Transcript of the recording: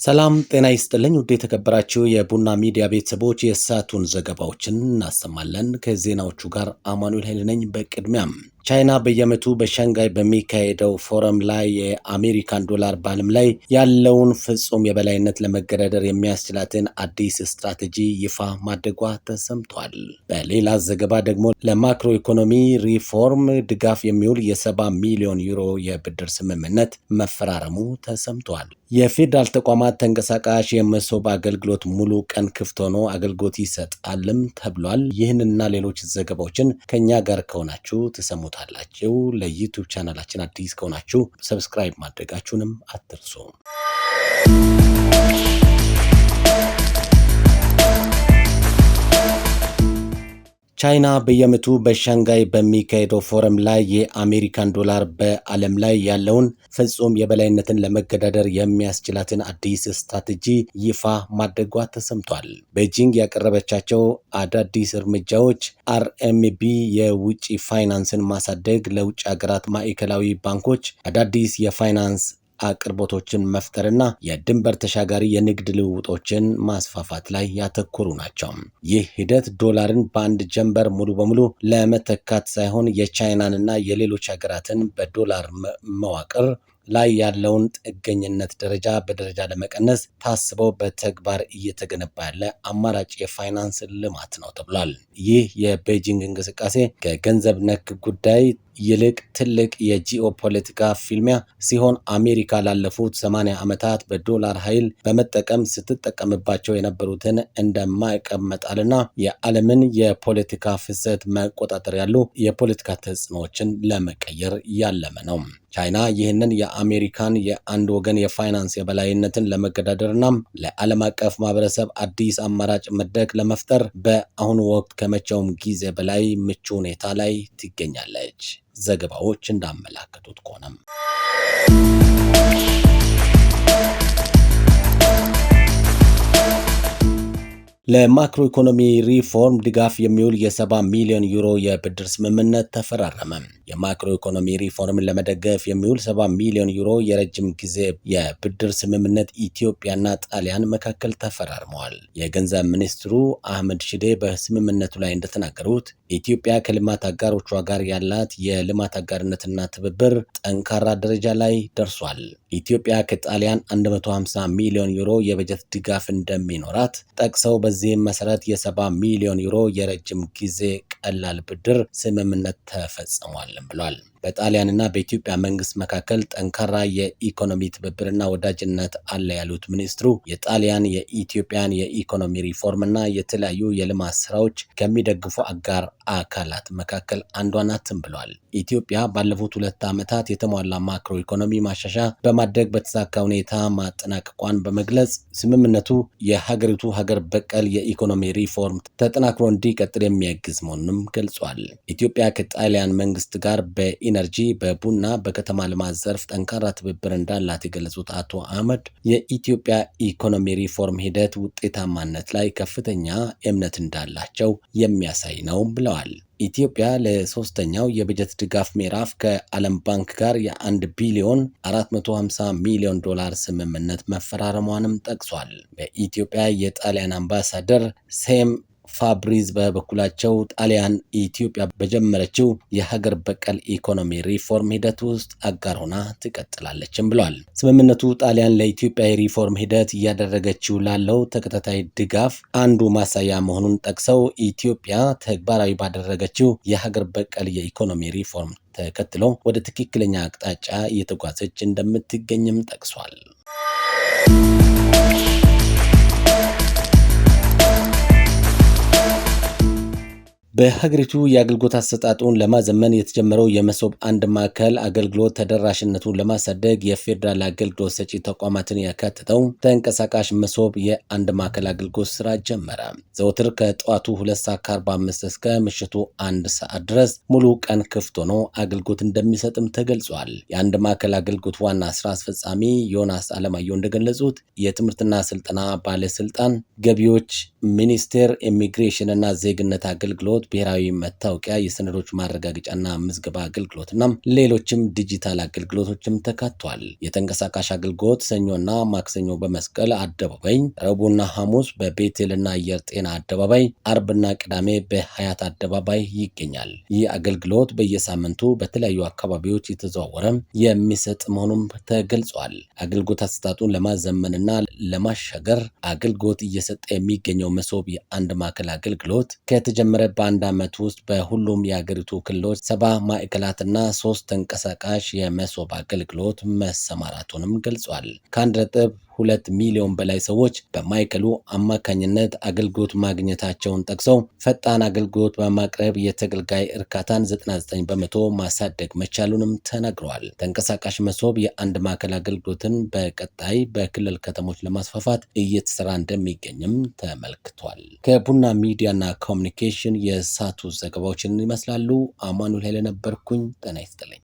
ሰላም ጤና ይስጥልኝ ውድ የተከበራችሁ የቡና ሚዲያ ቤተሰቦች የሰዓቱን ዘገባዎችን እናሰማለን። ከዜናዎቹ ጋር አማኑኤል ኃይል ነኝ። በቅድሚያም ቻይና በየዓመቱ በሻንጋይ በሚካሄደው ፎረም ላይ የአሜሪካን ዶላር በዓለም ላይ ያለውን ፍጹም የበላይነት ለመገዳደር የሚያስችላትን አዲስ ስትራቴጂ ይፋ ማድረጓ ተሰምቷል። በሌላ ዘገባ ደግሞ ለማክሮ ኢኮኖሚ ሪፎርም ድጋፍ የሚውል የ70 ሚሊዮን ዩሮ የብድር ስምምነት መፈራረሙ ተሰምቷል። የፌዴራል ተቋማት ተንቀሳቃሽ የመሶብ አገልግሎት ሙሉ ቀን ክፍት ሆኖ አገልግሎት ይሰጣልም ተብሏል። ይህንና ሌሎች ዘገባዎችን ከኛ ጋር ከሆናችሁ ትሰሙታላችሁ። ለዩቲዩብ ቻናላችን አዲስ ከሆናችሁ ሰብስክራይብ ማድረጋችሁንም አትርሱ። ቻይና በየዓመቱ በሻንጋይ በሚካሄደው ፎረም ላይ የአሜሪካን ዶላር በዓለም ላይ ያለውን ፍጹም የበላይነትን ለመገዳደር የሚያስችላትን አዲስ ስትራቴጂ ይፋ ማድረጓ ተሰምቷል። ቤጂንግ ያቀረበቻቸው አዳዲስ እርምጃዎች አርኤምቢ የውጭ ፋይናንስን ማሳደግ፣ ለውጭ ሀገራት ማዕከላዊ ባንኮች አዳዲስ የፋይናንስ አቅርቦቶችን መፍጠርና የድንበር ተሻጋሪ የንግድ ልውውጦችን ማስፋፋት ላይ ያተኮሩ ናቸው። ይህ ሂደት ዶላርን በአንድ ጀንበር ሙሉ በሙሉ ለመተካት ሳይሆን የቻይናንና የሌሎች ሀገራትን በዶላር መዋቅር ላይ ያለውን ጥገኝነት ደረጃ በደረጃ ለመቀነስ ታስበው በተግባር እየተገነባ ያለ አማራጭ የፋይናንስ ልማት ነው ተብሏል። ይህ የቤጂንግ እንቅስቃሴ ከገንዘብ ነክ ጉዳይ ይልቅ ትልቅ የጂኦፖለቲካ ፊልሚያ ሲሆን አሜሪካ ላለፉት 80 ዓመታት በዶላር ኃይል በመጠቀም ስትጠቀምባቸው የነበሩትን እንደ ማዕቀብ መጣልና የዓለምን የፖለቲካ ፍሰት መቆጣጠር ያሉ የፖለቲካ ተጽዕኖዎችን ለመቀየር ያለመ ነው። ቻይና ይህንን የአሜሪካን የአንድ ወገን የፋይናንስ የበላይነትን ለመገዳደርና ለዓለም አቀፍ ማህበረሰብ አዲስ አማራጭ መድረክ ለመፍጠር በአሁኑ ወቅት ከመቼውም ጊዜ በላይ ምቹ ሁኔታ ላይ ትገኛለች። ዘገባዎች እንዳመላከቱት ከሆነም ለማክሮ ኢኮኖሚ ሪፎርም ድጋፍ የሚውል የ70 ሚሊዮን ዩሮ የብድር ስምምነት ተፈራረመ። የማክሮ ኢኮኖሚ ሪፎርምን ለመደገፍ የሚውል 70 ሚሊዮን ዩሮ የረጅም ጊዜ የብድር ስምምነት ኢትዮጵያና ጣሊያን መካከል ተፈራርመዋል። የገንዘብ ሚኒስትሩ አህመድ ሺዴ በስምምነቱ ላይ እንደተናገሩት ኢትዮጵያ ከልማት አጋሮቿ ጋር ያላት የልማት አጋርነትና ትብብር ጠንካራ ደረጃ ላይ ደርሷል። ኢትዮጵያ ከጣሊያን 150 ሚሊዮን ዩሮ የበጀት ድጋፍ እንደሚኖራት ጠቅሰው በዚህም መሰረት የ70 ሚሊዮን ዩሮ የረጅም ጊዜ ቀላል ብድር ስምምነት ተፈጽሟል ብሏል። በጣሊያንና በኢትዮጵያ መንግስት መካከል ጠንካራ የኢኮኖሚ ትብብርና ወዳጅነት አለ ያሉት ሚኒስትሩ የጣሊያን የኢትዮጵያን የኢኮኖሚ ሪፎርምና የተለያዩ የልማት ስራዎች ከሚደግፉ አጋር አካላት መካከል አንዷ ናትም ብሏል። ኢትዮጵያ ባለፉት 2 ዓመታት የተሟላ ማክሮ ኢኮኖሚ ማሻሻያ በማድረግ በተሳካ ሁኔታ ማጠናቀቋን በመግለጽ ስምምነቱ የሀገሪቱ ሀገር በቀል የኢኮኖሚ ሪፎርም ተጠናክሮ እንዲቀጥል የሚያግዝ መሆኑንም ገልጿል። ኢትዮጵያ ከጣሊያን መንግስት ጋር በኢነርጂ፣ በቡና፣ በከተማ ልማት ዘርፍ ጠንካራ ትብብር እንዳላት የገለጹት አቶ አህመድ የኢትዮጵያ ኢኮኖሚ ሪፎርም ሂደት ውጤታማነት ላይ ከፍተኛ እምነት እንዳላቸው የሚያሳይ ነው ብለዋል። ኢትዮጵያ ለሶስተኛው የበጀት ድጋፍ ምዕራፍ ከዓለም ባንክ ጋር የ1 ቢሊዮን 450 ሚሊዮን ዶላር ስምምነት መፈራረሟንም ጠቅሷል። በኢትዮጵያ የጣሊያን አምባሳደር ሴም ፋብሪዝ በበኩላቸው ጣሊያን ኢትዮጵያ በጀመረችው የሀገር በቀል ኢኮኖሚ ሪፎርም ሂደት ውስጥ አጋር ሆና ትቀጥላለችም ብሏል። ስምምነቱ ጣሊያን ለኢትዮጵያ የሪፎርም ሂደት እያደረገችው ላለው ተከታታይ ድጋፍ አንዱ ማሳያ መሆኑን ጠቅሰው ኢትዮጵያ ተግባራዊ ባደረገችው የሀገር በቀል የኢኮኖሚ ሪፎርም ተከትሎ ወደ ትክክለኛ አቅጣጫ እየተጓዘች እንደምትገኝም ጠቅሷል። በሀገሪቱ የአገልግሎት አሰጣጡን ለማዘመን የተጀመረው የመሶብ አንድ ማዕከል አገልግሎት ተደራሽነቱን ለማሳደግ የፌዴራል አገልግሎት ሰጪ ተቋማትን ያካተተው ተንቀሳቃሽ መሶብ የአንድ ማዕከል አገልግሎት ስራ ጀመረ። ዘወትር ከጠዋቱ 2:45 እስከ ምሽቱ 1 ሰዓት ድረስ ሙሉ ቀን ክፍት ሆኖ አገልግሎት እንደሚሰጥም ተገልጿል። የአንድ ማዕከል አገልግሎት ዋና ስራ አስፈጻሚ ዮናስ አለማየሁ እንደገለጹት የትምህርትና ስልጠና ባለስልጣን፣ ገቢዎች ሚኒስቴር ኢሚግሬሽን እና ዜግነት አገልግሎት፣ ብሔራዊ መታወቂያ፣ የሰነዶች ማረጋገጫና ምዝገባ አገልግሎትና ሌሎችም ዲጂታል አገልግሎቶችም ተካቷል። የተንቀሳቃሽ አገልግሎት ሰኞና ማክሰኞ በመስቀል አደባባይ፣ ረቡዕና ሐሙስ በቤቴልና አየር ጤና አደባባይ፣ አርብና ቅዳሜ በሀያት አደባባይ ይገኛል። ይህ አገልግሎት በየሳምንቱ በተለያዩ አካባቢዎች የተዘዋወረ የሚሰጥ መሆኑም ተገልጿል። አገልግሎት አሰጣጡን ለማዘመንና ለማሻገር አገልግሎት እየሰጠ የሚገኘው መሶብ የአንድ ማዕከል አገልግሎት ከተጀመረ በአንድ ዓመት ውስጥ በሁሉም የአገሪቱ ክልሎች 70 ማዕከላትና 3 ተንቀሳቃሽ የመሶብ አገልግሎት መሰማራቱንም ገልጿል። ከ1.2 ሚሊዮን በላይ ሰዎች በማዕከሉ አማካኝነት አገልግሎት ማግኘታቸውን ጠቅሰው ፈጣን አገልግሎት በማቅረብ የተገልጋይ እርካታን 99 በመቶ ማሳደግ መቻሉንም ተናግረዋል። ተንቀሳቃሽ መሶብ የአንድ ማዕከል አገልግሎትን በቀጣይ በክልል ከተሞች ለማስፋፋት እየተሰራ እንደሚገኝም ተመልክቷል። ከቡና ሚዲያና ኮሚኒኬሽን የሳቱ ዘገባዎችን ይመስላሉ። አማኑኤል ኃይለ ነበርኩኝ። ጤና ይስጥልኝ።